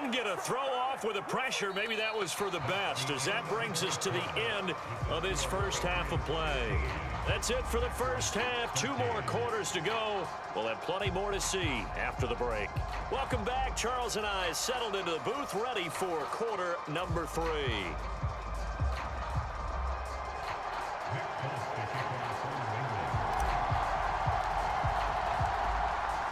Didn't get a throw off with the pressure. Maybe that was for the best, as that brings us to the end of this first half of play. That's it for the first half. 2 more quarters to go. We'll have plenty more to see after the break. Welcome back. Charles and I settled into the booth, ready for quarter number 3.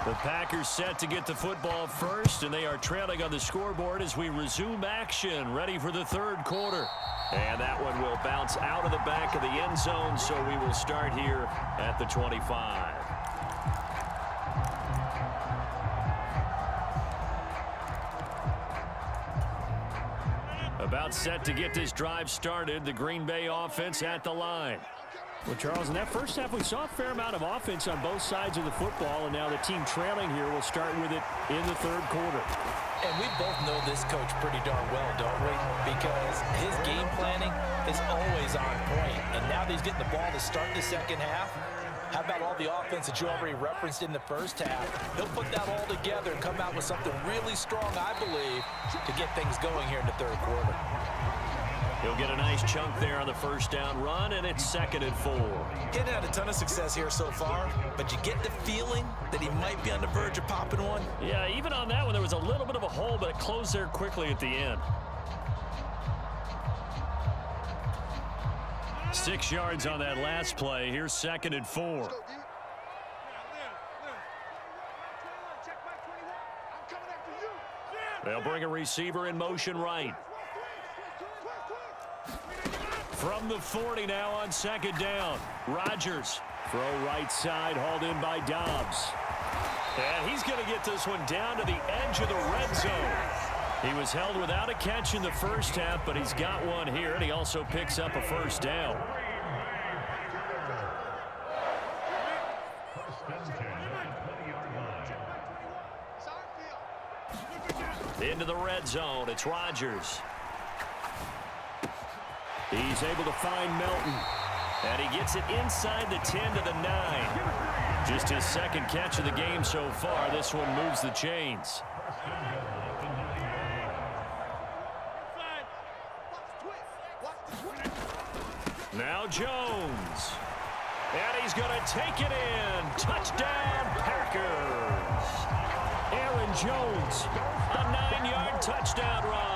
The Packers set to get the football first, and they are trailing on the scoreboard as we resume action, ready for the third quarter. And that one will bounce out of the back of the end zone, so we will start here at the 25. About set to get this drive started, the Green Bay offense at the line. Well, Charles, in that first half, we saw a fair amount of offense on both sides of the football, and now the team trailing here will start with it in the third quarter. And we both know this coach pretty darn well, don't we? Because his game planning is always on point. And now that he's getting the ball to start the second half, how about all the offense that you already referenced in the first half? He'll put that all together and come out with something really strong, I believe, to get things going here in the third quarter. He'll get a nice chunk there on the first down run, and it's 2nd and 4. He hasn't had a ton of success here so far, but you get the feeling that he might be on the verge of popping one. Yeah, even on that one, there was a little bit of a hole, but it closed there quickly at the end. 6 yards on that last play. Here's 2nd and 4. They'll bring a receiver in motion right. From the 40 now on 2nd down. Rodgers. Throw right side, hauled in by Dobbs. And he's going to get this one down to the edge of the red zone. He was held without a catch in the first half, but he's got one here, and he also picks up a first down. Into the red zone, it's Rodgers. He's able to find Melton. And he gets it inside the 10 to the 9. Just his second catch of the game so far. This one moves the chains. Now Jones. And he's going to take it in. Touchdown, Packers. Aaron Jones, a 9-yard touchdown run.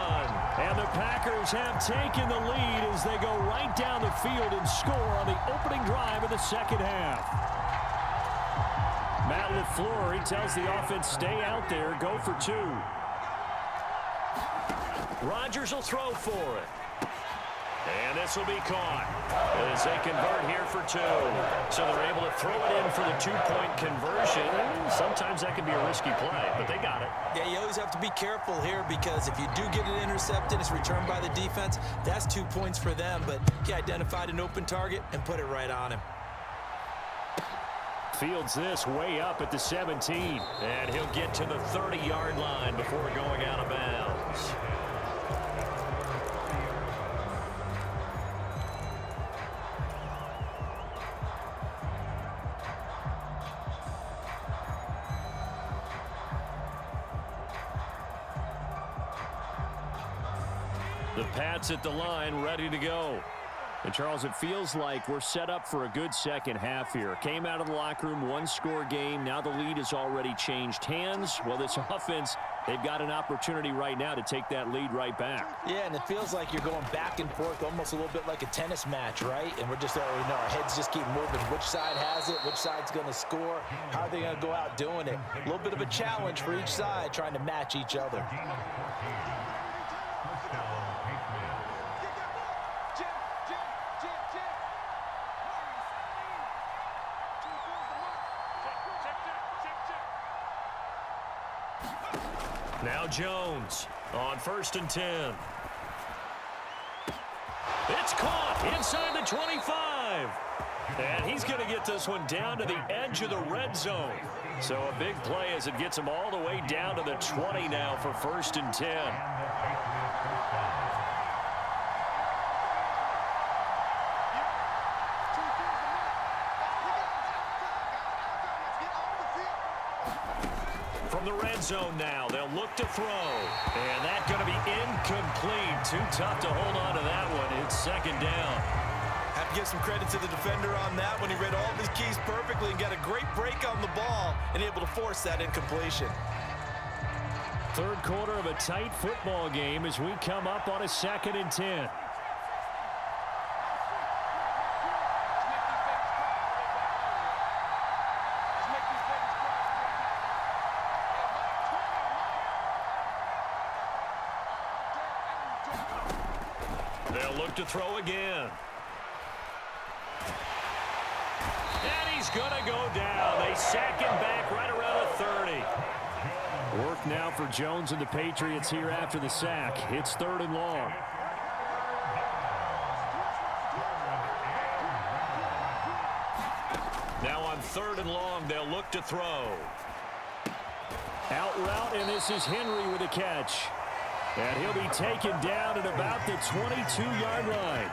And the Packers have taken the lead as they go right down the field and score on the opening drive of the second half. Matt LaFleur, he tells the offense, stay out there, go for 2. Rodgers will throw for it. And this will be caught as they convert here for 2. So they're able to throw it in for the 2-point conversion. Sometimes that can be a risky play, but they got it. Yeah, you always have to be careful here because if you do get it intercepted, it's returned by the defense, that's 2 points for them. But he identified an open target and put it right on him. Fields this way up at the 17. And he'll get to the 30-yard line before going out of bounds. The Pats at the line, ready to go. And, Charles, it feels like we're set up for a good second half here. Came out of the locker room, 1-score game. Now the lead has already changed hands. Well, this offense, they've got an opportunity right now to take that lead right back. Yeah, and it feels like you're going back and forth, almost a little bit like a tennis match, right? And we're just already know our heads just keep moving. Which side has it? Which side's going to score? How are they going to go out doing it? A little bit of a challenge for each side, trying to match each other. Now Jones on 1st and 10. It's caught inside the 25. And he's going to get this one down to the edge of the red zone. So a big play as it gets him all the way down to the 20 now for 1st and 10. From the red zone now, they'll look to throw. And too tough to hold on to that one. It's second down. Have to give some credit to the defender on that when he read all of his keys perfectly and got a great break on the ball and able to force that incompletion. Third quarter of a tight football game as we come up on a 2nd and 10. They'll look to throw again. And he's going to go down. They sack him back right around the 30. Work now for Jones and the Patriots here after the sack. It's 3rd and long. Now on 3rd and long, they'll look to throw. Out route, and this is Henry with a catch. And he'll be taken down at about the 22-yard line.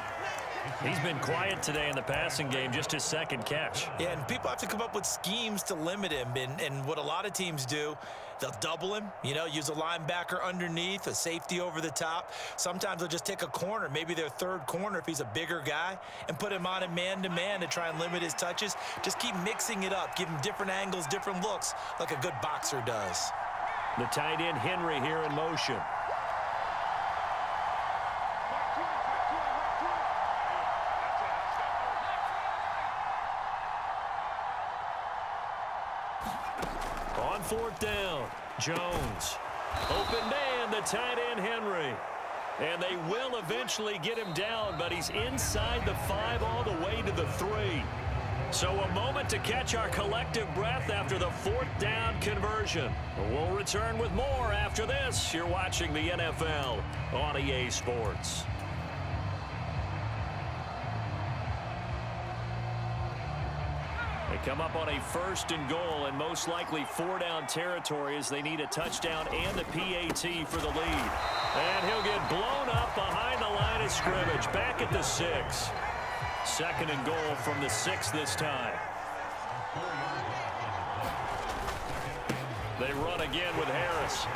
He's been quiet today in the passing game, just his 2nd catch. Yeah, and people have to come up with schemes to limit him. And what a lot of teams do, they'll double him, use a linebacker underneath, a safety over the top. Sometimes they'll just take a corner, maybe their 3rd corner if he's a bigger guy, and put him on a man-to-man to try and limit his touches. Just keep mixing it up, give him different angles, different looks, like a good boxer does. The tight end Henry here in motion. On 4th down, Jones. Open man, the tight end Henry. And they will eventually get him down, but he's inside the 5 all the way to the 3. So a moment to catch our collective breath after the 4th down conversion. We'll return with more after this. You're watching the NFL on EA Sports. They come up on a 1st and goal and most likely 4-down territory as they need a touchdown and a PAT for the lead. And he'll get blown up behind the line of scrimmage, back at the 6. 2nd and goal from the 6 this time. They run again with Harris.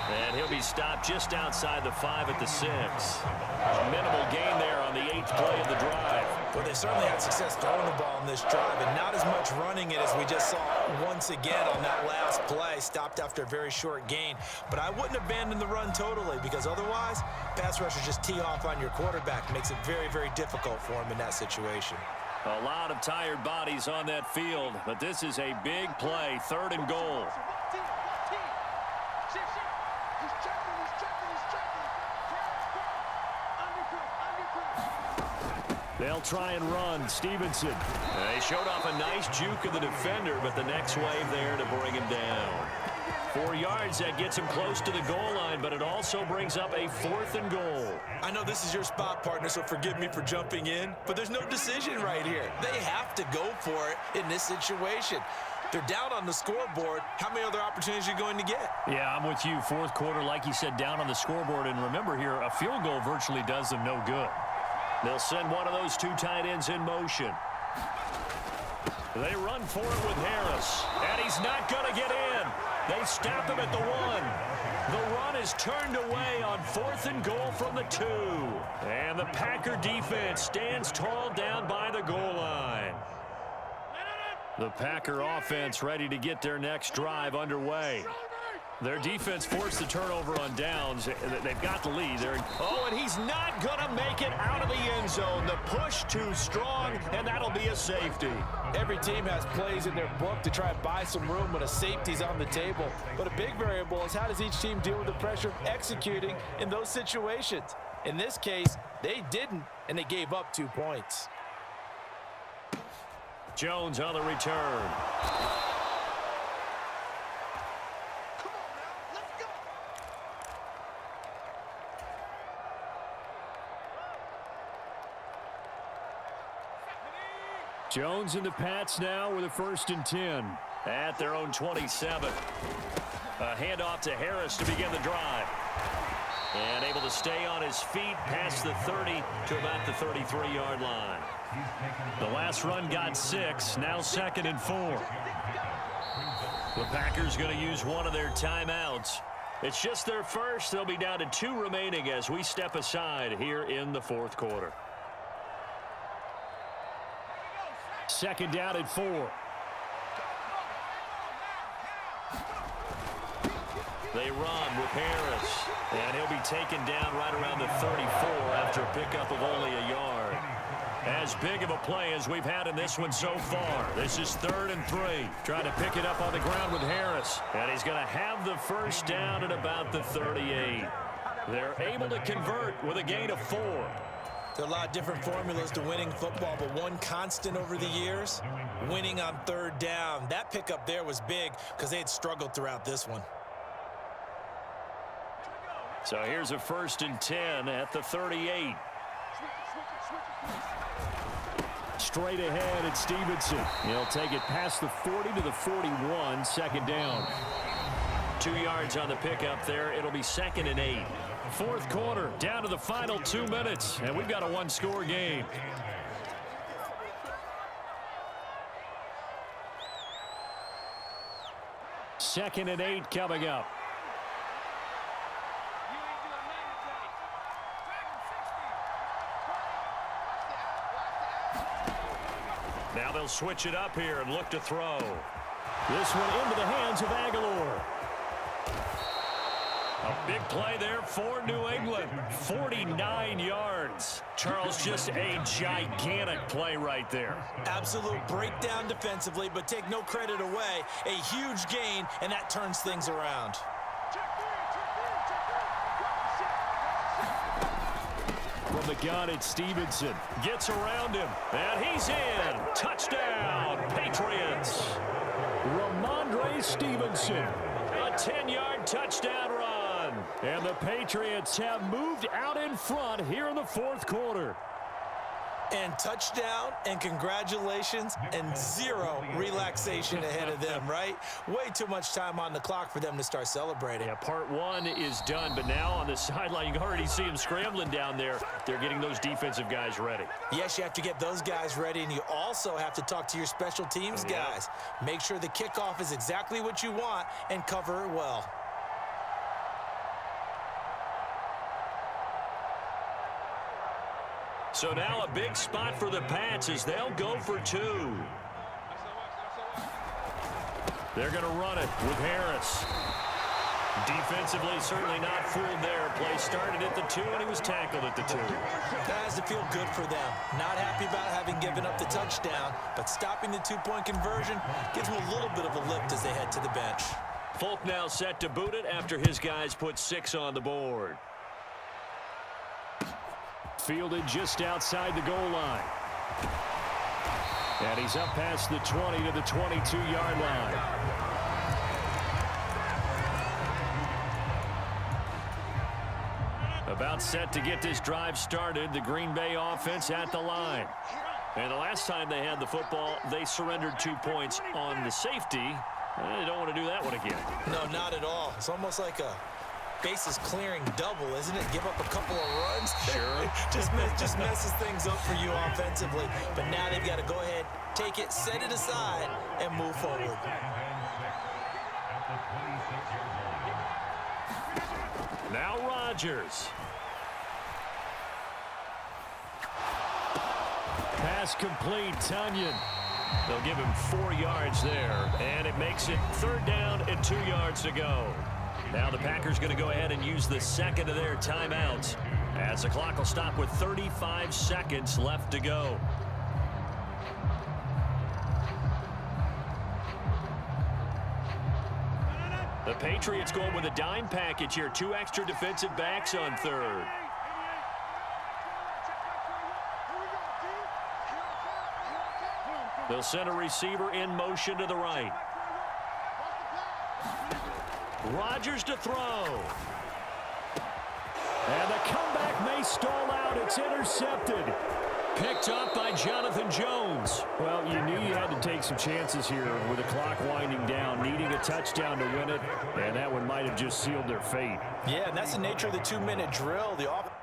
And he'll be stopped just outside the 5 at the 6. Minimal gain there on the 8th play of the drive. Well, they certainly had success throwing the ball in this drive, and not as much running it as we just saw once again on that last play. Stopped after a very short gain. But I wouldn't abandon the run totally, because otherwise, pass rushers just tee off on your quarterback. Makes it very, very difficult for him in that situation. A lot of tired bodies on that field, but this is a big play. 3rd and goal. They'll try and run. Stevenson. They showed off a nice juke of the defender, but the next wave there to bring him down. 4 yards, that gets him close to the goal line, but it also brings up a 4th and goal. I know this is your spot, partner, so forgive me for jumping in, but there's no decision right here. They have to go for it in this situation. They're down on the scoreboard. How many other opportunities are you going to get? Yeah, I'm with you. 4th quarter, like you said, down on the scoreboard. And remember here, a field goal virtually does them no good. They'll send one of those 2 tight ends in motion. They run for it with Harris. And he's not going to get in. They stop him at the 1. The run is turned away on 4th and goal from the 2. And the Packer defense stands tall down by the goal line. The Packer offense ready to get their next drive underway. Their defense forced the turnover on downs. They've got the lead. Oh, and he's not going to make it out of the end zone. The push too strong, and that'll be a safety. Every team has plays in their book to try and buy some room when a safety's on the table. But a big variable is how does each team deal with the pressure of executing in those situations. In this case, they didn't, and they gave up 2 points. Jones on the return. Jones and the Pats now with a 1st and 10 at their own 27. A handoff to Harris to begin the drive. And able to stay on his feet past the 30 to about the 33-yard line. The last run got 6, now 2nd and 4. The Packers going to use one of their timeouts. It's just their first. They'll be down to 2 remaining as we step aside here in the fourth quarter. Second down at 4. They run with Harris, and he'll be taken down right around the 34 after a pickup of only a yard. As big of a play as we've had in this one so far. This is 3rd and 3. Trying to pick it up on the ground with Harris, and he's going to have the first down at about the 38. They're able to convert with a gain of 4. There are a lot of different formulas to winning football, but one constant over the years, winning on 3rd down. That pickup there was big because they had struggled throughout this one. So here's a 1st and 10 at the 38. Straight ahead at Stevenson. He'll take it past the 40 to the 41, second down. 2 yards on the pickup there. It'll be 2nd and 8. Fourth quarter, down to the final 2 minutes, and we've got a 1-score game. Second and 8 coming up. Now they'll switch it up here and look to throw. This one into the hands of Aguilar. A big play there for New England. 49 yards. Charles, just a gigantic play right there. Absolute breakdown defensively, but take no credit away. A huge gain, and that turns things around. From the gun, it's Stevenson. Gets around him, and he's in. Touchdown, Patriots. Ramondre Stevenson. A 10-yard touchdown run. And the Patriots have moved out in front here in the fourth quarter. And touchdown, and congratulations, and 0 relaxation ahead of them, right? Way too much time on the clock for them to start celebrating. Yeah, part 1 is done, but now on the sideline, you can already see them scrambling down there. They're getting those defensive guys ready. Yes, you have to get those guys ready, and you also have to talk to your special teams guys. Make sure the kickoff is exactly what you want and cover it well. So now a big spot for the Pats as they'll go for 2. They're going to run it with Harris. Defensively, certainly not fooled there. Play started at the 2, and he was tackled at the 2. That has to feel good for them. Not happy about having given up the touchdown, but stopping the 2-point conversion gives them a little bit of a lift as they head to the bench. Folk now set to boot it after his guys put 6 on the board. Fielded just outside the goal line. And he's up past the 20 to the 22-yard line. About set to get this drive started. The Green Bay offense at the line. And the last time they had the football, they surrendered 2 points on the safety. They don't want to do that one again. No, not at all. It's almost like a bases clearing double, isn't it? Give up a couple of runs. Sure. just messes things up for you offensively. But now they've got to go ahead, take it, set it aside, and move forward. Now Rodgers. Pass complete, Tunyon. They'll give him 4 yards there, and it makes it 3rd down and 2 yards to go. Now the Packers going to go ahead and use the second of their timeouts as the clock will stop with 35 seconds left to go. The Patriots going with a dime package here. 2 extra defensive backs on 3rd. They'll send a receiver in motion to the right. Rodgers to throw. And the comeback may stall out. It's intercepted. Picked up by Jonathan Jones. Well, you knew you had to take some chances here with the clock winding down, needing a touchdown to win it, and that one might have just sealed their fate. Yeah, and that's the nature of the 2-minute drill. The offense